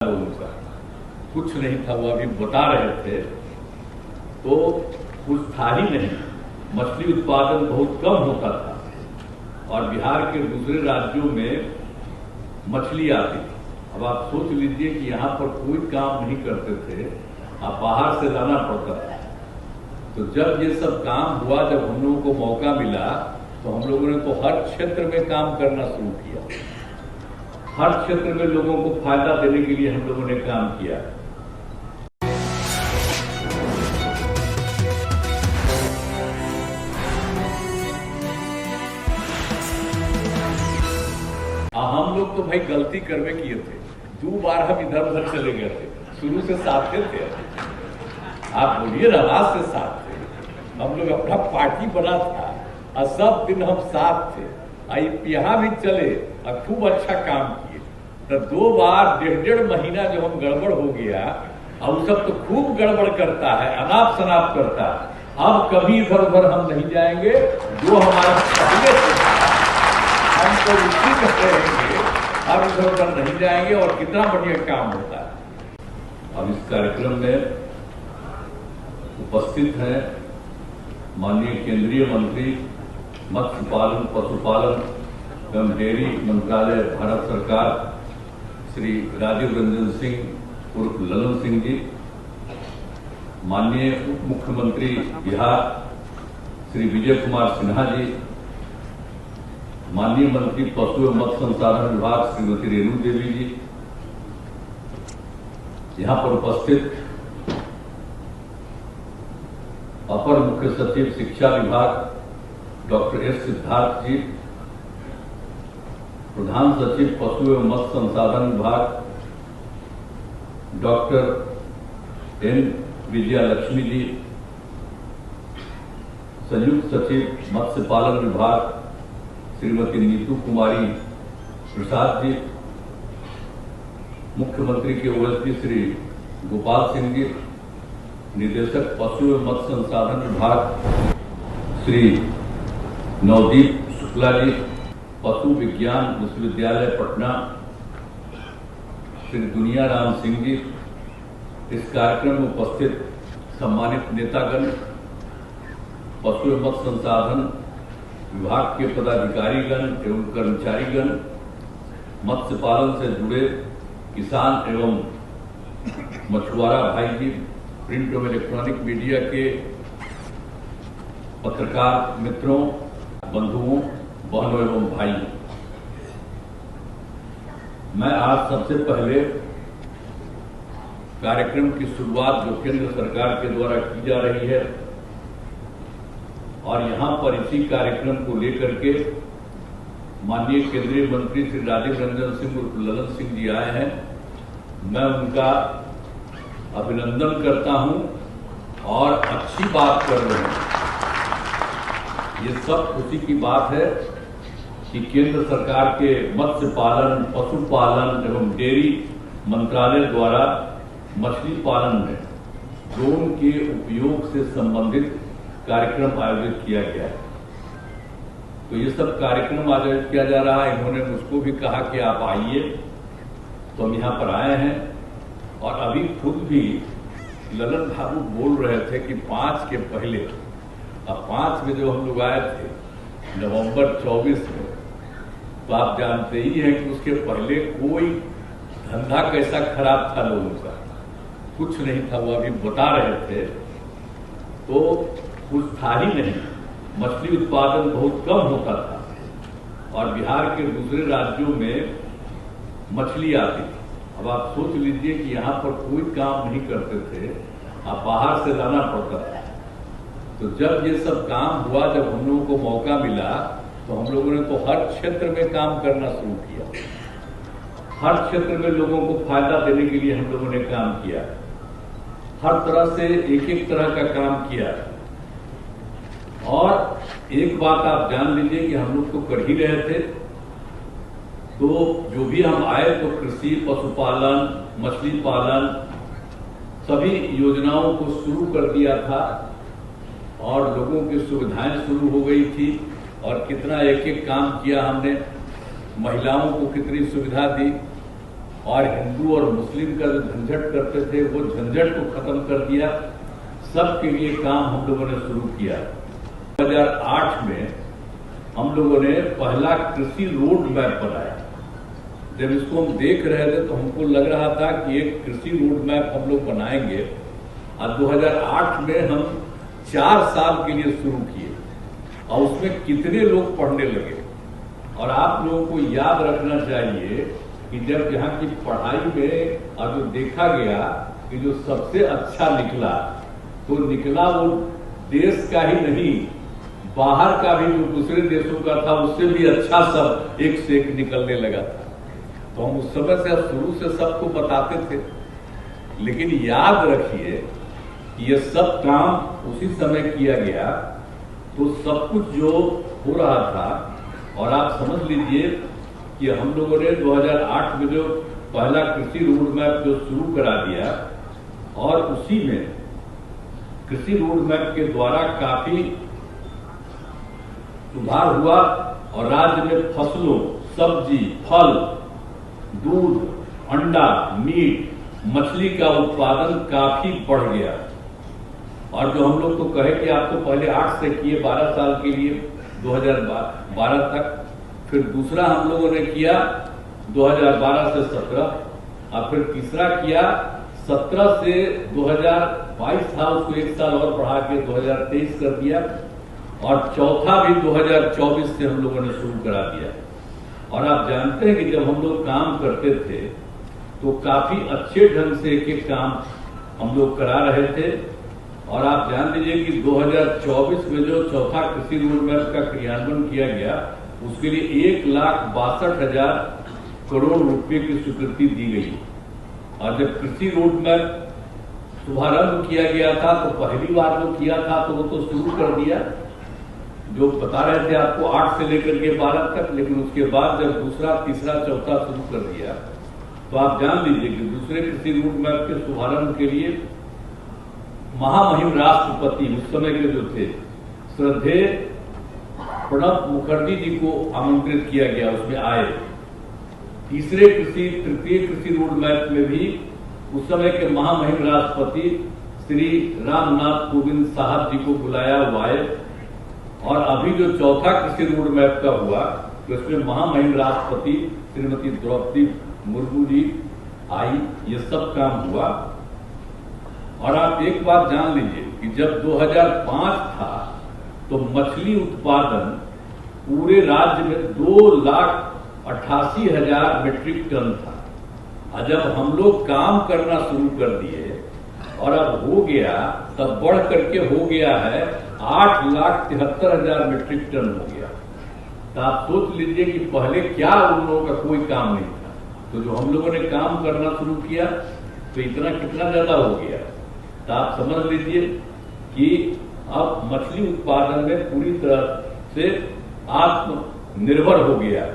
लोगों का कुछ नहीं था, वो अभी बता रहे थे। तो कुछ था ही नहीं, मछली उत्पादन बहुत कम होता था और बिहार के दूसरे राज्यों में मछली आती थी। अब आप सोच लीजिए कि यहाँ पर कोई काम नहीं करते थे, आप बाहर से लाना पड़ता था। तो जब ये सब काम हुआ, जब हम लोगों को मौका मिला, तो हम लोगों ने तो हर क्षेत्र में काम करना शुरू किया। हर क्षेत्र में लोगों को फायदा देने के लिए हम लोगों ने काम किया। हम लोग तो भाई गलती करवे किए थे, 2 बार हम इधर उधर चले गए थे। शुरू से साथ थे, आप बोलिए ना, रात से साथ थे। हम लोग अपना पार्टी बना था और सब दिन हम साथ थे। यहाँ भी चले और खूब अच्छा काम किए। तो 2 बार 1.5 महीना जो हम गड़बड़ हो गया, और सब तो खूब गड़बड़ करता है, अनाप शनाप करता है। अब कभी इधर उधर हम नहीं जाएंगे, जो हमारा पहले से हम तो उसी में रहेंगे, अब इधर उधर नहीं जाएंगे। और कितना बढ़िया काम होता है। अब इस कार्यक्रम में उपस्थित हैं माननीय केंद्रीय मंत्री मत्स्य पालन, पशुपालन एवं डेयरी मंत्रालय, भारत सरकार, श्री राजीव रंजन सिंह उर्फ ललन सिंह जी, माननीय उप मुख्यमंत्री बिहार श्री विजय कुमार सिन्हा जी, माननीय मंत्री पशु एवं मत्स्य संसाधन विभाग श्रीमती रेणु देवी जी, यहाँ पर उपस्थित अपर मुख्य सचिव शिक्षा विभाग डॉक्टर एस सिद्धार्थ जी, प्रधान सचिव पशु एवं मत्स्य संसाधन विभाग डॉक्टर एन विजया लक्ष्मी जी, संयुक्त सचिव मत्स्य पालन विभाग श्रीमती नीतू कुमारी प्रसाद जी, मुख्यमंत्री के ओएसडी श्री गोपाल सिंह जी, निदेशक पशु एवं मत्स्य संसाधन विभाग श्री नवदीप शुक्ला जी, पशु विज्ञान विश्वविद्यालय पटना श्री दुनिया राम सिंह जी, इस कार्यक्रम में उपस्थित सम्मानित नेतागण, पशु एवं मत्स्य संसाधन विभाग के पदाधिकारीगण एवं कर्मचारीगण, मत्स्य पालन से जुड़े किसान एवं मछुआरा भाई जी, प्रिंट एवं इलेक्ट्रॉनिक मीडिया के पत्रकार मित्रों, बंधुओं, बहनों एवं भाइयों, मैं आज सबसे पहले कार्यक्रम की शुरुआत जो केंद्र सरकार के द्वारा की जा रही है, और यहां पर इसी कार्यक्रम को लेकर के माननीय केंद्रीय मंत्री श्री राजीव रंजन सिंह उर्फ ललन सिंह जी आए हैं, मैं उनका अभिनंदन करता हूं और अच्छी बात कर रहे हैं। ये सब खुशी की बात है कि केंद्र सरकार के मत्स्य पालन, पशुपालन एवं डेयरी मंत्रालय द्वारा मछली पालन में ड्रोन के उपयोग से संबंधित कार्यक्रम आयोजित किया गया है। तो ये सब कार्यक्रम आयोजित किया जा रहा है। इन्होंने मुझको भी कहा कि आप आइए, तो हम यहाँ पर आए हैं। और अभी खुद भी ललन बाबू बोल रहे थे कि 5 के पहले, अब 5 में जो हम लोग आए थे नवंबर 24 में, तो आप जानते ही हैं कि उसके पहले कोई धंधा कैसा खराब था लोगों का, कुछ नहीं था, वो अभी बता रहे थे। तो कुछ था ही नहीं, मछली उत्पादन बहुत कम होता था और बिहार के दूसरे राज्यों में मछली आती थी। अब आप सोच लीजिए कि यहाँ पर कोई काम नहीं करते थे, आप बाहर से लाना पड़ता था। तो जब ये सब काम हुआ, जब हम लोगों को मौका मिला, तो हम लोगों ने तो हर क्षेत्र में काम करना शुरू किया। हर क्षेत्र में लोगों को फायदा देने के लिए हम लोगों ने काम किया। हर तरह से एक तरह का काम किया। और एक बात आप जान लीजिए कि हम लोग तो कर ही रहे थे। तो जो भी हम आए, तो कृषि, पशुपालन, मछली पालन, सभी योजनाओं को शुरू कर दिया था और लोगों की सुविधाएं शुरू हो गई थी। और कितना एक काम किया हमने, महिलाओं को कितनी सुविधा दी और हिंदू और मुस्लिम का जो झंझट करते थे वो झंझट को खत्म कर दिया। सबके लिए काम हम लोगों ने शुरू किया। 2008 में हम लोगों ने पहला कृषि रोड मैप बनाया। जब इसको हम देख रहे थे तो हमको लग रहा था कि एक कृषि रोड मैप हम लोग बनाएंगे, और 2008 में हम 4 साल के लिए शुरू किए और उसमें कितने लोग पढ़ने लगे। और आप लोगों को याद रखना चाहिए कि जब यहाँ की पढ़ाई में और जो देखा गया कि जो सबसे अच्छा निकला, तो निकला वो देश का ही नहीं, बाहर का भी जो दूसरे देशों का था उससे भी अच्छा सब एक से एक निकलने लगा था। तो हम उस समय से शुरू से सबको बताते थे। लेकिन याद रखिए कि ये सब काम उसी समय किया गया, तो सब कुछ जो हो रहा था, और आप समझ लीजिए कि हम लोगों ने 2008 में जो पहला कृषि रोड मैप जो शुरू करा दिया, और उसी में कृषि रोड मैप के द्वारा काफी सुधार हुआ और राज्य में फसलों, सब्जी, फल, दूध, अंडा, मीट, मछली का उत्पादन काफी बढ़ गया। और जो हम लोग तो कहे कि आप तो पहले 8 से किए 12 साल के लिए 2012 तक, फिर दूसरा हम लोगों ने किया 2012 से 17, और फिर तीसरा किया 17 से 2022 था, उसको 1 साल और बढ़ा के 2023 कर दिया, और चौथा भी 2024 से हम लोगों ने शुरू करा दिया। और आप जानते हैं कि जब हम लोग काम करते थे तो काफी अच्छे ढंग से एक काम हम लोग करा रहे थे। और आप जान लीजिए कि 2024 में जो चौथा कृषि रोड मैप का क्रियान्वयन किया गया, उसके लिए 1,62,000 करोड़ रुपए की स्वीकृति दी गई। और जब कृषि रोड मैप शुभारंभ किया गया था तो पहली बार जो किया था तो वो तो शुरू कर दिया, जो बता रहे थे आपको 8 से लेकर के 12 तक। लेकिन उसके बाद जब दूसरा, तीसरा, चौथा शुरू कर दिया, तो आप जान लीजिए कि दूसरे कृषि रोड मैप के शुभारंभ के लिए महामहिम राष्ट्रपति उस समय के जो थे, श्रद्धेय प्रणब मुखर्जी जी को आमंत्रित किया गया, उसमें आए। तृतीय कृषि रोड मैप में भी उस समय के महामहिम राष्ट्रपति श्री रामनाथ कोविंद साहब जी को बुलाया, वो आए। और अभी जो चौथा कृषि रोड मैप का हुआ, तो इसमें महामहिम राष्ट्रपति श्रीमती द्रौपदी मुर्मू जी आई, ये सब काम हुआ। और आप एक बात जान लीजिए कि जब 2005 था तो मछली उत्पादन पूरे राज्य में 2,88,000 मीट्रिक टन था। और जब हम लोग काम करना शुरू कर दिए और अब हो गया, तब बढ़ करके हो गया है 8,73,000 मीट्रिक टन हो गया। तो आप सोच लीजिए कि पहले क्या उन लोगों का कोई काम नहीं था, तो जो हम लोगों ने काम करना शुरू किया तो इतना कितना ज्यादा हो गया। तो आप समझ लीजिए कि अब मछली उत्पादन में पूरी तरह से आत्मनिर्भर हो गया।